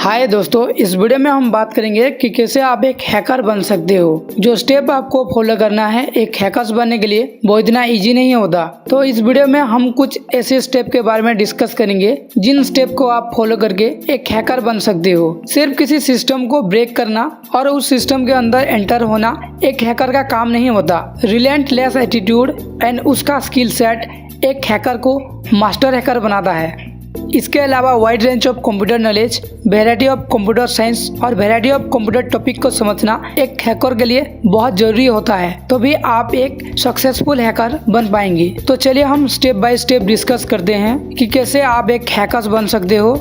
हाय दोस्तों, इस वीडियो में हम बात करेंगे कि कैसे आप एक हैकर बन सकते हो। जो स्टेप आपको फॉलो करना है एक हैकर्स बनने के लिए वो इतना इजी नहीं होता। तो इस वीडियो में हम कुछ ऐसे स्टेप के बारे में डिस्कस करेंगे जिन स्टेप को आप फॉलो करके एक हैकर बन सकते हो। सिर्फ किसी सिस्टम को ब्रेक करना और उस सिस्टम के अंदर एंटर होना एक हैकर का काम नहीं होता। रिलेंटलेस एटीट्यूड एंड उसका स्किल सेट एक हैकर को मास्टर हैकर बनाता है। इसके अलावा wide range of computer knowledge, variety of computer science और वैरायटी ऑफ कंप्यूटर टॉपिक को समझना एक हैकर के लिए बहुत जरूरी होता है, तो भी आप एक सक्सेसफुल हैकर बन पाएंगे। तो चलिए हम स्टेप बाय स्टेप डिस्कस करते हैं कि कैसे आप एक हैकर बन सकते हो।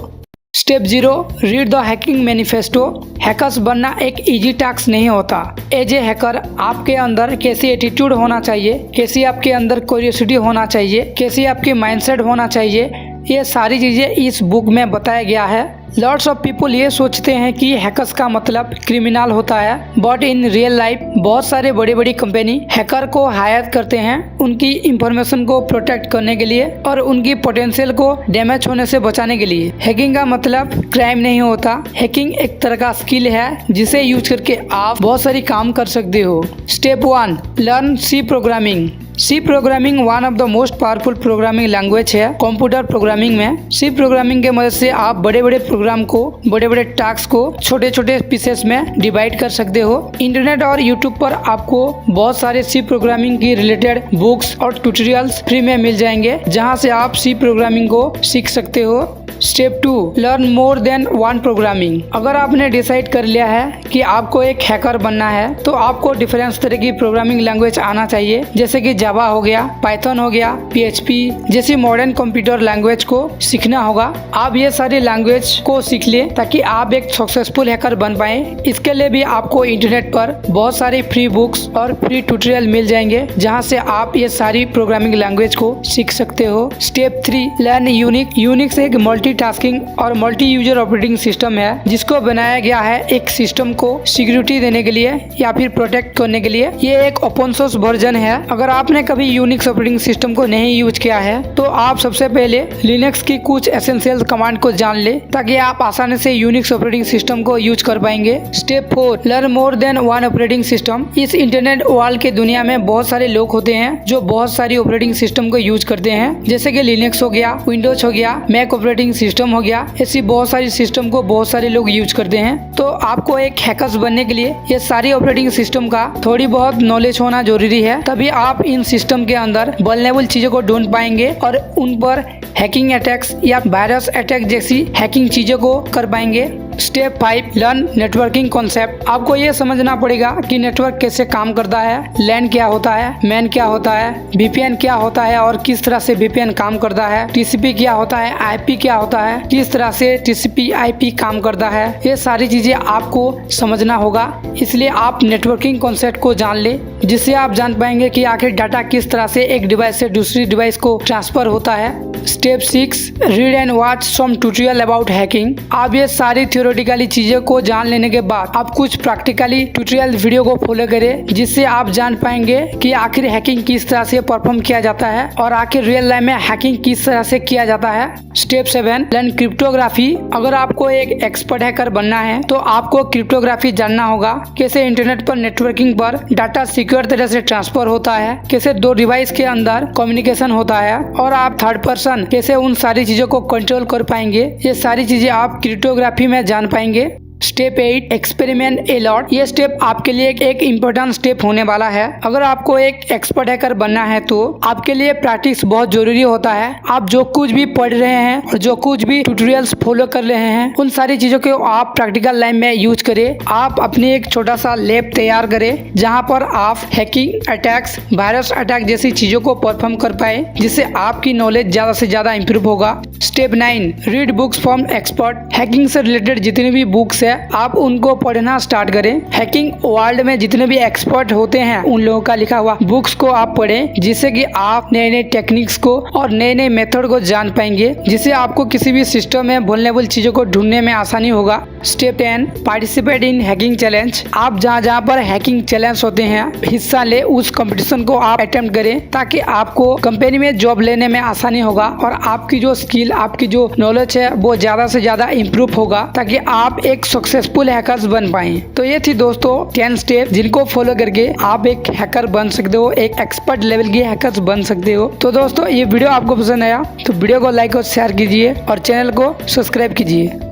Step 0, read the hacking manifesto. Hackers बनना एक इजी टास्क नहीं होता। एज ए हैकर आपके अंदर कैसी एटीट्यूड होना चाहिए, कैसी आपके अंदर क्यूरियोसिटी होना चाहिए, कैसी आपकी माइंडसेट होना चाहिए, ये सारी चीजें इस बुक में बताया गया है। लॉट्स ऑफ पीपल ये सोचते हैं कि हैकर्स का मतलब क्रिमिनल होता है, बट इन रियल लाइफ बहुत सारे बड़ी बड़ी कंपनी हैकर को हायर करते हैं उनकी इंफॉर्मेशन को प्रोटेक्ट करने के लिए और उनकी पोटेंशियल को डैमेज होने से बचाने के लिए। हैकिंग का मतलब क्राइम नहीं होता। हैकिंग एक तरह का स्किल है जिसे यूज करके आप बहुत सारी काम कर सकते हो। Step 1, learn C programming. C programming one of the most powerful programming language है कंप्यूटर प्रोग्रामिंग में। सी प्रोग्रामिंग के मदद से आप बड़े बड़े प्रोग्राम को, बड़े बड़े टास्क को छोटे छोटे पीसेस में डिवाइड कर सकते हो। इंटरनेट और यूट्यूब पर आपको बहुत सारे सी प्रोग्रामिंग की रिलेटेड बुक्स और ट्यूटोरियल्स फ्री में मिल जाएंगे जहां से आप सी प्रोग्रामिंग को सीख सकते हो। Step 2, learn more than one programming. अगर आपने डिसाइड कर लिया है कि आपको एक हैकर बनना है तो आपको डिफरेंस तरह की प्रोग्रामिंग लैंग्वेज आना चाहिए, जैसे कि जावा हो गया, पाइथन हो गया, PHP जैसी मॉडर्न कंप्यूटर लैंग्वेज को सीखना होगा। आप ये सारी लैंग्वेज को सीख ले ताकि आप एक सक्सेसफुल हैकर बन पाए। इसके लिए भी आपको इंटरनेट पर बहुत सारी फ्री बुक्स और फ्री ट्यूटोरियल मिल जाएंगे जहाँ से आप ये सारी प्रोग्रामिंग लैंग्वेज को सीख सकते हो। Step 3, learn unique. यूनिक्स एक मल्टीटास्किंग और मल्टी यूजर ऑपरेटिंग सिस्टम है जिसको बनाया गया है एक सिस्टम को सिक्योरिटी देने के लिए या फिर प्रोटेक्ट करने के लिए। ये एक ओपन सोर्स वर्जन है। अगर आपने कभी यूनिक्स ऑपरेटिंग सिस्टम को नहीं यूज किया है तो आप सबसे पहले लिनक्स की कुछ एसेंशियल कमांड को जान ले ताकि आप आसानी से यूनिक्स ऑपरेटिंग सिस्टम को यूज कर पाएंगे। Step 4, learn more than one operating system. इस इंटरनेट वर्ल्ड के दुनिया में बहुत सारे लोग होते हैं जो बहुत सारी ऑपरेटिंग सिस्टम को यूज करते हैं, जैसे कि लिनक्स हो गया, विंडोज हो गया, मैक ऑपरेटिंग सिस्टम हो गया। ऐसी बहुत सारी सिस्टम को बहुत सारे लोग यूज करते हैं। तो आपको एक हैकर्स बनने के लिए ये सारी ऑपरेटिंग सिस्टम का थोड़ी बहुत नॉलेज होना जरूरी है, तभी आप इन सिस्टम के अंदर वल्नरेबल चीजों को ढूंढ पाएंगे और उन पर हैकिंग अटैक्स या वायरस अटैक जैसी हैकिंग चीजों को कर पाएंगे। Step 5, learn networking concept. आपको ये समझना पड़ेगा कि नेटवर्क कैसे काम करता है, लैन क्या होता है, मैन क्या होता है, VPN क्या होता है और किस तरह से VPN काम करता है, TCP क्या होता है, IP क्या होता है, किस तरह से TCP IP काम करता है। ये सारी चीजें आपको समझना होगा, इसलिए आप नेटवर्किंग कॉन्सेप्ट को जान ले जिससे आप जान पाएंगे कि आखिर डाटा किस तरह से एक डिवाइस से दूसरी डिवाइस को ट्रांसफर होता है। Step 6, read and watch some tutorial about hacking. आप ये सारी थियोरेटिकली चीजों को जान लेने के बाद आप कुछ प्रैक्टिकली ट्यूटोरियल वीडियो को फॉलो करें जिससे आप जान पाएंगे कि आखिर हैकिंग किस तरह से परफॉर्म किया जाता है और आखिर रियल लाइफ में हैकिंग किस तरह से किया जाता है। Step 7, learn cryptography. अगर आपको एक एक्सपर्ट हैकर बनना है तो आपको क्रिप्टोग्राफी जानना होगा, कैसे इंटरनेट पर नेटवर्किंग पर डाटा सिक्योर तरह से ट्रांसफर होता है, कैसे दो डिवाइस के अंदर कम्युनिकेशन होता है और आप थर्ड पर्सन कैसे उन सारी चीजों को कंट्रोल कर पाएंगे। ये सारी चीजें आप क्रिप्टोग्राफी में जान पाएंगे। Step 8, experiment a lot. ये स्टेप आपके लिए एक इम्पोर्टेंट स्टेप होने वाला है। अगर आपको एक एक्सपर्ट हैकर बनना है तो आपके लिए प्रैक्टिस बहुत जरूरी होता है। आप जो कुछ भी पढ़ रहे हैं और जो कुछ भी ट्यूटोरियल्स फॉलो कर रहे हैं उन सारी चीजों को आप प्रैक्टिकल लाइफ में यूज करें। आप अपनी एक छोटा सा लैब तैयार करें जहाँ पर आप हैकिंग अटैक्स, वायरस अटैक जैसी चीजों को परफॉर्म कर पाए जिससे आपकी नॉलेज ज्यादा से ज्यादा इंप्रूव होगा। Step 9, read books from expert. Hacking से रिलेटेड जितनी भी बुक्स है है आप उनको पढ़ना स्टार्ट करें। हैकिंग वर्ल्ड में जितने भी एक्सपर्ट होते हैं उन लोगों का लिखा हुआ बुक्स को आप पढ़ें, जिससे कि आप नए नए टेक्निक्स को और नए नए मेथड को जान पाएंगे, जिससे आपको किसी भी सिस्टम में वल्नरेबल चीजों को ढूंढने में आसानी होगा। Step 10, participate in hacking challenge. आप जहाँ पर हैकिंग चैलेंज होते हैं हिस्सा ले, उस कंपटीशन को आप अटेम्प्ट करें, ताकि आपको कंपनी में जॉब लेने में आसानी होगा और आपकी जो स्किल, आपकी जो नॉलेज है वो ज्यादा से ज्यादा इम्प्रूव होगा, ताकि आप एक सक्सेसफुल हैकर्स बन पाए। तो ये थी दोस्तों 10 स्टेप जिनको फॉलो करके आप एक हैकर बन सकते हो, एक एक्सपर्ट लेवल के हैकर्स बन सकते हो। तो दोस्तों ये वीडियो आपको पसंद आया तो वीडियो को लाइक और शेयर कीजिए और चैनल को सब्सक्राइब कीजिए।